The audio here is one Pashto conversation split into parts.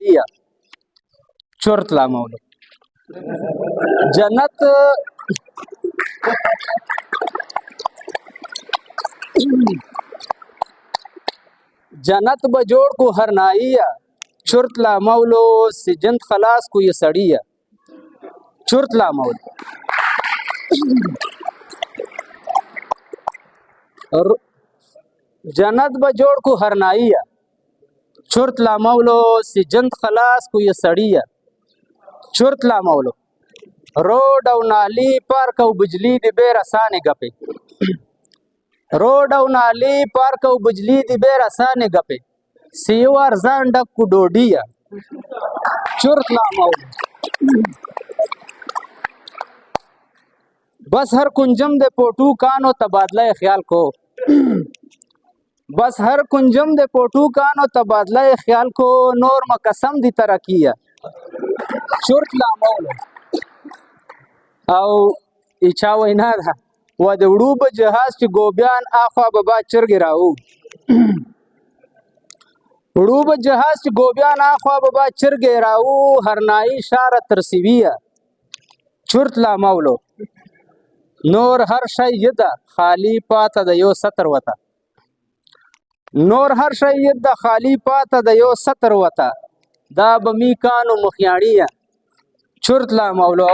نائیه چرت لا مولو جنت جنت بجوڑ کو ہر نائیه چرت لا مولو سجن خلاص کو یہ سڑیه چرت لا مولو جنت بجوڑ کو ہر نائیه چرت لا مولو سجن خلاص کو یہ سڑیه چرت لا مولو روڈ او نالی پارک او بجلی دی بیر آسانے گپے روڈ او نالی پارک او بجلی دی بیر آسانے گپے سیوار زان ڈک کو ڈوڈیا چرت لا مولو بس ہر کنجم دے پوٹو کانو تبادلہ خیال کو بس ہر کنجم دے پوٹو کانو تبادلہ خیال کو نور مقسم دی ترقیہ چرت لا مولو او ایچا وینا ده و د وړو به جهاز چې ګوبیان اخوا به با چرګې راو وړو به جهاز چې ګوبیان اخوا به با چرګې راو هرنایي شاره ترسیویه چرت لا مولو نور هر شی یده خالی پاته د یو ستر وته نور هر شی یده خالی پاته د یو ستر وته دا به می کانو مخیاړیه چرت لا مولو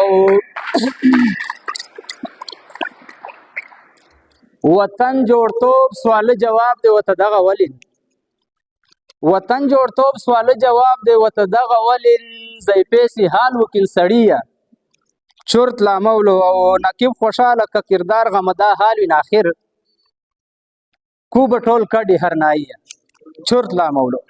وطن جوړتوب سوال جواب دی وته دغه ولین وطن جوړتوب سوال جواب دی وته دغه ولین زی پیسې حال وکیل سړیه چرت لا مولو او نقیب خوشاله که کردار غمدا حال وین آخر کو بټول کډي هر نایه چرت لا مولو